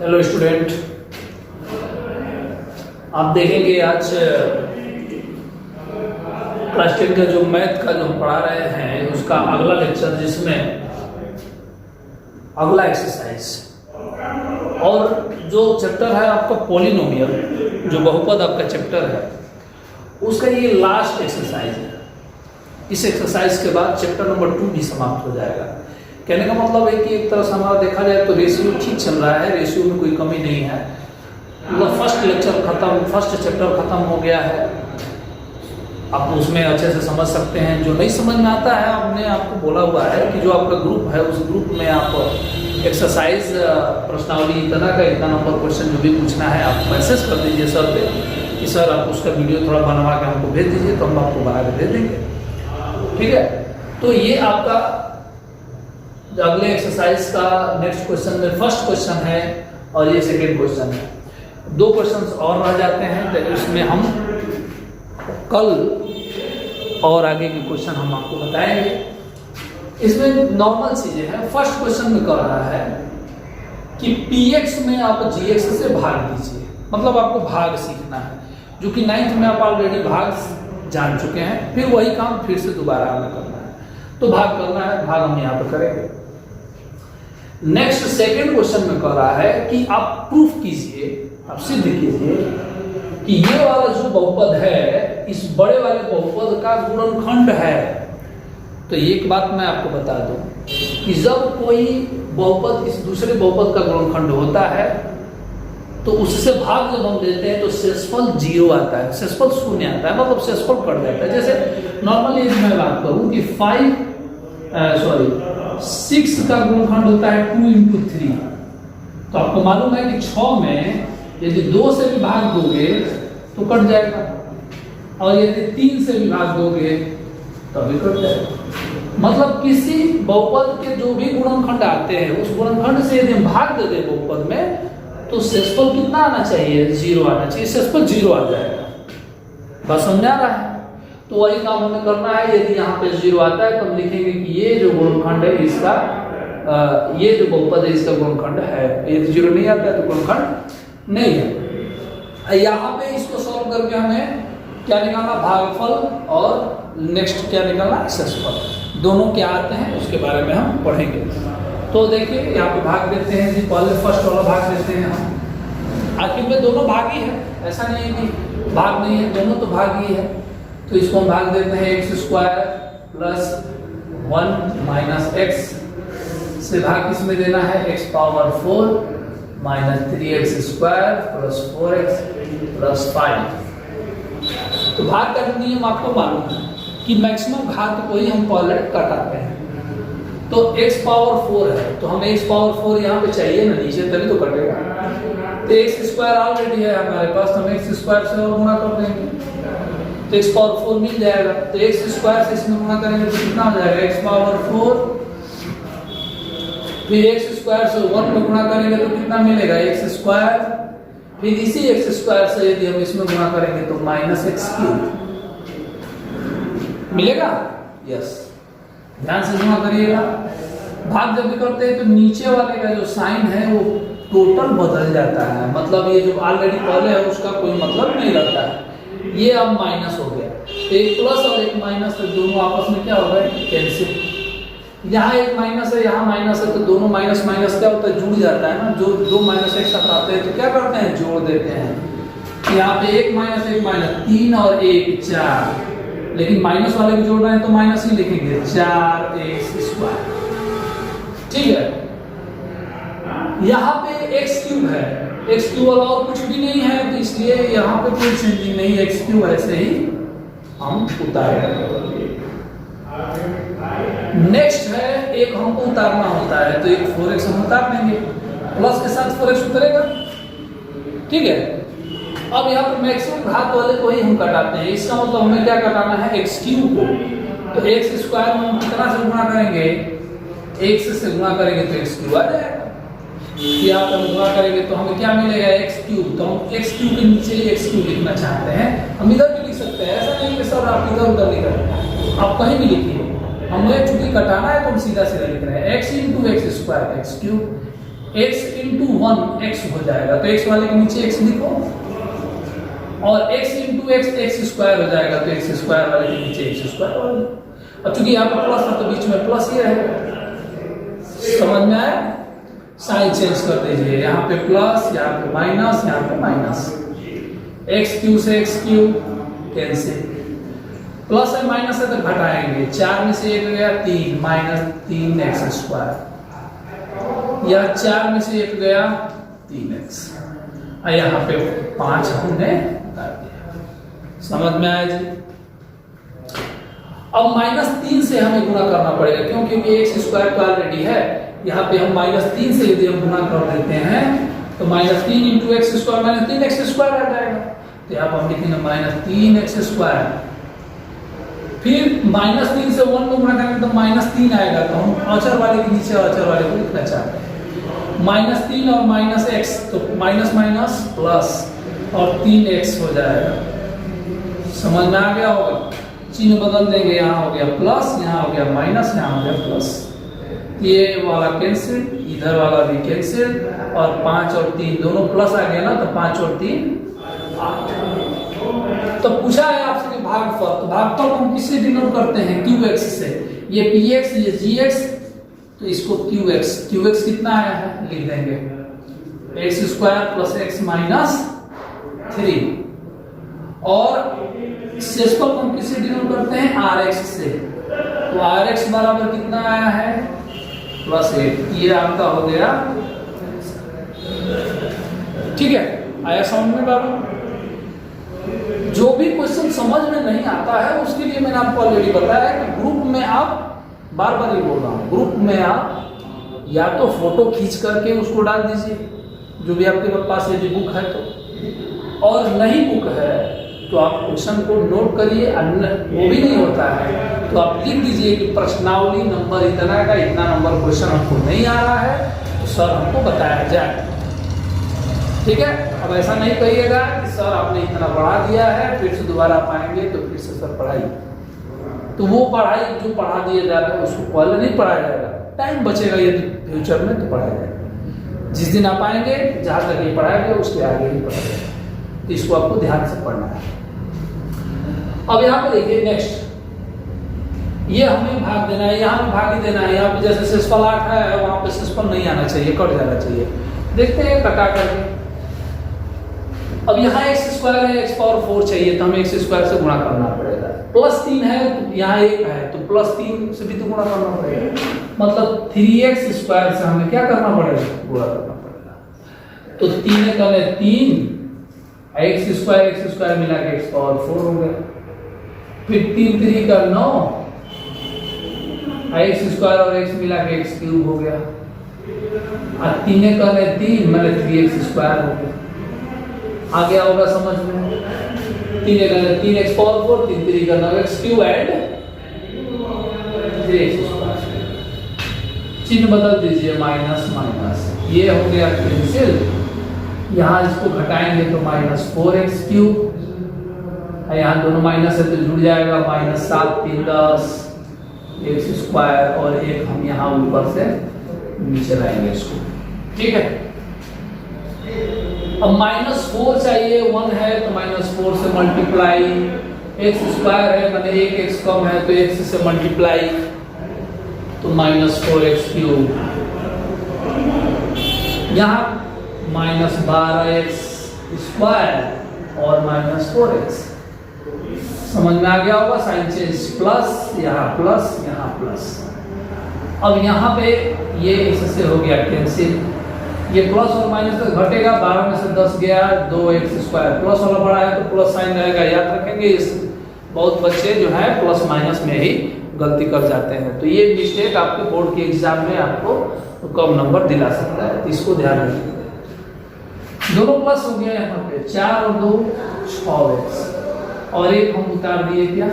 Hello student, आप देखेंगे आज क्लास 10 का जो मैथ का जो हम पढ़ा रहे हैं उसका अगला लेक्चर, जिसमें अगला एक्सरसाइज और जो चैप्टर है आपका पॉलिनोमियल, जो बहुपद आपका चैप्टर है उसका ये लास्ट एक्सरसाइज है। इस एक्सरसाइज के बाद चैप्टर नंबर 2 भी समाप्त हो जाएगा। कहने का मतलब है कि एक तरह से हमारा देखा जाए तो रेशियो ठीक चल रहा है, रेशियो में कोई कमी नहीं है। मतलब फर्स्ट लेक्चर खत्म, फर्स्ट चैप्टर खत्म हो गया है। आप उसमें अच्छे से समझ सकते हैं। जो नहीं समझ में आता है, हमने आपको बोला हुआ है कि जो आपका ग्रुप है उस ग्रुप में आप एक्सरसाइज प्रश्नावली इतना का इतना नंबर क्वेश्चन जो भी पूछना है आप मैसेज कर दीजिए सर पे कि सर आप उसका वीडियो थोड़ा बनवा के हमको भेज दीजिए, तो हम आपको बना के दे देंगे। ठीक है, तो ये आपका अगले एक्सरसाइज का नेक्स्ट क्वेश्चन में फर्स्ट क्वेश्चन है और ये सेकेंड क्वेश्चन है। 2 क्वेश्चंस और रह जाते हैं, तो इसमें हम कल और आगे के क्वेश्चन हम आपको बताएंगे। इसमें नॉर्मल चीजें हैं। फर्स्ट क्वेश्चन में कह रहा है कि px में आप gx से भाग दीजिए, मतलब आपको भाग सीखना है, जो कि 9th में आप ऑलरेडी भाग जान चुके हैं। फिर वही काम फिर से दोबारा हमें करना है, तो भाग करना है, भाग हम यहाँ पर करेंगे। नेक्स्ट सेकेंड क्वेश्चन में कह रहा है कि आप प्रूफ कीजिए, आप सिद्ध कीजिए कि ये वाला जो बहुपद है इस बड़े वाले बहुपद का गुणनखंड है। तो एक बात मैं आपको बता दूं कि जब कोई बहुपद इस दूसरे बहुपद का गुणनखंड होता है तो उससे भाग जब हम देते हैं तो शेषफल 0 आता है, शेषफल 0 आता है, मतलब शेषफल कट जाता है। जैसे नॉर्मली मैं बात करूं कि 6 का गुणनखंड होता है 2 × 3। तो आपको मालूम है कि 6 में यदि 2 से भी भाग दोगे तो कट जाएगा, और यदि 3 से भी भाग दोगे तो भी कट जाएगा। मतलब किसी बहुपद के जो भी गुणनखंड आते हैं उस गुणनखंड से यदि हम भाग दे दें बहुपद में तो शेषफल कितना आना चाहिए? 0 आना चाहिए। शेषफल 0 आ जाएगा। बस समझा रहा है? तो वही काम हमें करना है। यदि यहाँ पे 0 आता है तो हम लिखेंगे कि ये जो गुणनखंड है इसका ये जो बहुपद है इसका गुणनखंड है। यदि 0 नहीं आता है तो गुणनखंड नहीं है। यहाँ पे इसको सॉल्व करके हमें क्या निकालना? भागफल, और नेक्स्ट क्या निकालना? शेषफल। दोनों क्या आते हैं उसके बारे में हम पढ़ेंगे। तो देखिए यहाँ पे भाग देते हैं जी, पहले फर्स्ट वाला भाग देते हैं हम। आखिर में दोनों भाग ही है, ऐसा नहीं है कि भाग नहीं है, दोनों तो भाग ही है। तो इसको हम भाग देते हैं x² + 1 - x से भाग किसमें देना है? x⁴ - 3x² + 4x + 5। तो भाग का नियम आपको मालूम है कि मैक्सिमम घात को ही हम पहले काटते हैं। तो x⁴ है तो हमें x⁴ यहाँ पे चाहिए ना नीचे, तभी तो कटेगा। तो x² ऑलरेडी है हमारे पास, तो हम x² से और गुणा कर देंगे तो x⁴ मिल जाएगा। तो x² से इसमें गुणा करेंगे तो कितना हो जाएगा? x⁴, फिर x² से 1 में गुणा करेंगे तो कितना मिलेगा? x², फिर इसी x² से यदि हम इसमें गुणा करेंगे तो -x³ मिलेगा। यस, ध्यान से गुणा करिएगा। भाग जब भी करते हैं तो नीचे वाले का जो साइन है वो टोटल बदल जाता है, मतलब ये जो ऑलरेडी पहले है उसका कोई मतलब नहीं रहता है। ये अब माइनस हो गया, तो एक प्लस और एक माइनस, तो दोनों आपस में क्या हो गए? कैंसिल। यहाँ एक माइनस है, यहाँ माइनस है, तो दोनों माइनस माइनस क्या होता है? जुड़ जाता है ना। जो 2 माइनस एक साथ आते हैं तो क्या करते हैं? जोड़ देते हैं। यहाँ पे 1 - 1 - 3 और 1 4, लेकिन माइनस वाले को जोड़ रहे हैं तो माइनस ही लिखेंगे, 4x²। ठीक है, यहाँ पे x³ है, x³ वाला और कुछ भी नहीं है, तो इसलिए यहाँ पे कोई चेंजिंग नहीं है, x³ ऐसे ही हम उतारेंगे। नेक्स्ट है एक हमको उतारना होता है, तो एक 4x हम उतार देंगे, प्लस के साथ 4x उतरेगा। ठीक है, अब यहाँ पर मैक्सिमम घात वाले को ही हम घटाते हैं। इसका मतलब हमें क्या घटाना है? x³ को। तो x² में हम कितना से गुणा करेंगे? x से गुणा करेंगे तो x³ आ जाएगा। यहाँ पर गुणा करेंगे तो हमें क्या मिलेगा? x³। तो हम x³ के नीचे ही x³ लिखना चाहते हैं, हम इधर भी लिख सकते हैं। ऐसा नहीं कि सर आप इधर उधर लिख रहे हैं, आप कहीं भी लिखिए। हमें चूंकि घटाना है तो हम सीधा सीधा लिख रहे हैं x × x² x³ x into 1 x हो जाएगा, तो x वाले के नीचे x लिखो, और x into x x square हो जाएगा, तो x स्क्वायर वाले के नीचे x स्क्वायर वाले। अब चूंकि यहाँ पर प्लस था तो बीच में प्लस ही रहेगा। समझ में आया? साइन चेंज कर दीजिए, यहाँ पे प्लस, यहाँ पे माइनस, यहाँ पे माइनस। एक्स क्यू से एक्स क्यू कैंसिल, प्लस है माइनस है तो घटाएंगे, 4 में से 1 गया 3 माइनस 3 एक्स स्क्वायर, या 4 में से 1 गया 3x, यहाँ पे 5 हमने हटा दिया। समझ में आया जी? अब -3 से हमें गुणा करना पड़ेगा, क्यों? क्योंकि एक्स स्क्वायर तो ऑलरेडी है, यहाँ पे हम -3 से यदि हम गुणा कर देते हैं तो -3 into x square -3x square आ जाएगा। तो यहाँ पर हम लिखेंगे -3x स्क्वायर, फिर -3 से 1 को गुणा करेंगे तो -3 आएगा, तो हम अचर वाले के नीचे अचर वाले को लिखना चाहते हैं। -3 और -x, तो माइनस माइनस प्लस और 3x हो जाएगा। समझ में आ गया होगा? चिन्ह बदल देंगे, यहाँ हो गया प्लस, यहाँ हो गया माइनस, यहाँ हो गया प्लस, ये वाला कैंसिल, इधर वाला भी कैंसिल, और 5 और 3 दोनों प्लस आ गया ना, तो 5 और 3 8। तो पूछा है आपसे कि भागफल, तो भागफल हम किससे डिनोट करते हैं? qx से। ये px, ये gx, तो इसको qx कितना आया है लिख देंगे, x square plus x minus 3, और शेषफल को हम किससे डिनोट करते हैं? rx से। तो rx बराबर कितना आया है? +8। ये आपका हो गया। ठीक है, आया समझ में बाबू? जो भी क्वेश्चन समझ में नहीं आता है उसके लिए मैंने आपको ऑलरेडी बताया कि ग्रुप में आप, बार बार ये बोल रहा हूँ, ग्रुप में आप या तो फोटो खींच करके उसको डाल दीजिए, जो भी आपके पास यदि बुक है तो, और नहीं बुक है तो आप क्वेश्चन को नोट करिए। वो भी नहीं होता है तो आप लिख दीजिए कि प्रश्नावली नंबर इतना का इतना नंबर क्वेश्चन हमको नहीं आ रहा है, तो सर हमको बताया जाए। ठीक है, अब ऐसा नहीं कहिएगा कि सर आपने इतना बढ़ा दिया है, फिर से दोबारा पाएंगे तो फिर से सर पढ़ाइए। तो वो पढ़ाई जो पढ़ा दिया जा रहा है उसको पहले नहीं पढ़ाया जाएगा, टाइम बचेगा यदि फ्यूचर में तो पढ़ाया जाएगा। जिस दिन आप आएंगे जहाँ तक ये पढ़ाया गया उसके आगे ही पढ़ाया जाएगा, तो इसको आपको ध्यान से पढ़ना है। अब यहाँ पे देखिए नेक्स्ट, ये हमें भाग देना है, यहाँ पे भाग ही देना है। यहाँ पे जैसे शेषफल 8 है, वहाँ पे शेषफल नहीं आना चाहिए, कट जाना चाहिए। देखते हैं कटा करके। अब यहाँ x स्क्वायर है, x पावर 4 चाहिए तो हमें x स्क्वायर से गुणा करना पड़ेगा। +3 है तो यहाँ 1 है तो +3 से भी तो गुणा करना पड़ेगा, मतलब 3x स्क्वायर से हमें क्या करना पड़ेगा? गुणा करना पड़ेगा। तो 3 करे 3, x स्क्वायर मिला के x पावर 4 हो गया, फिर 3 3 का 9, x स्क्वायर और x मिला के x क्यूब हो गया, और 3 करे 3 मतलब 3x स्क्वायर हो गया। आ गया होगा समझ में? 3 करे 3x पावर 4, 3 3 का 9x cube and 3x square. चिन्ह बदल दीजिए, माइनस माइनस, ये हो गया कैंसिल, यहाँ इसको घटाएंगे तो -4x क्यूब, यहाँ दोनों माइनस है तो जुड़ जाएगा, -7 3 10 x स्क्वायर, और एक हम यहाँ ऊपर से नीचे लाएंगे इसको। ठीक है, अब -4 चाहिए, 1 है तो -4 से मल्टीप्लाई, x स्क्वायर है मतलब 1x कम है तो x से मल्टीप्लाई, तो -4x क्यूब, यहाँ -12x स्क्वायर और -4x। समझ में आ गया होगा? साइन चेंज, प्लस यहाँ प्लस यहाँ प्लस। अब यहाँ पे ये इससे हो गया कैंसिल, ये प्लस और माइनस तक घटेगा, 12 में से 10 गया, 2x स्क्वायर, प्लस वाला बड़ा है तो प्लस साइन रहेगा, याद रखेंगे। इस बहुत बच्चे जो है प्लस माइनस में ही गलती कर जाते हैं, तो ये मिस्टेक आपके बोर्ड के एग्जाम में आपको तो कम नंबर दिला सकता है, तो इसको ध्यान रखिए। दोनों प्लस हो गया, यहाँ पे 4 और 2 6x, और एक हम उतार दिए क्या?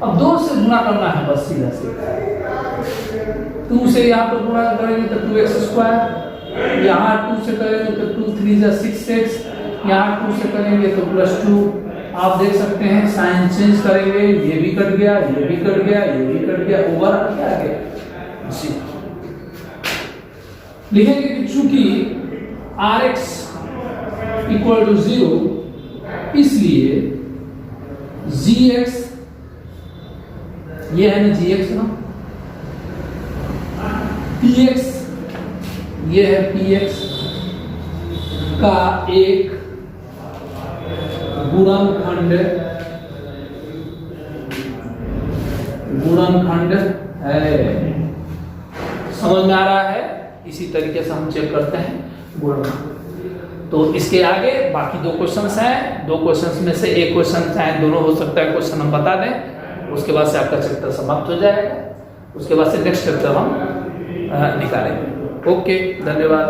अब 2 से गुणा करना है बस, सीधा सीधा 2 से यहाँ पर गुणा करेंगे तो 2x स्क्वायर, यहाँ 2 से करेंगे तो 2 3 जा 6x, यहाँ 2 से करेंगे तो +2। आप देख सकते हैं साइन चेंज करेंगे, ये भी कट गया, ये भी कट गया, ये भी कट गया, ओवर क्या आ गया? लिखेंगे कि चूंकि Rx इक्वल टू 0, इसलिए Gx, ये है ना Gx ना, Px, ये है Px का एक गुणनखंड है। समझ में आ रहा है? इसी तरीके से हम चेक करते हैं गुणनखंड। तो इसके आगे बाकी दो क्वेश्चंस हैं। दो क्वेश्चंस में से एक क्वेश्चन चाहे दोनों हो सकता है, क्वेश्चन हम बता दें, उसके बाद से आपका चैप्टर समाप्त हो जाएगा। उसके बाद से नेक्स्ट चैप्टर हम निकालेंगे। ओके, धन्यवाद।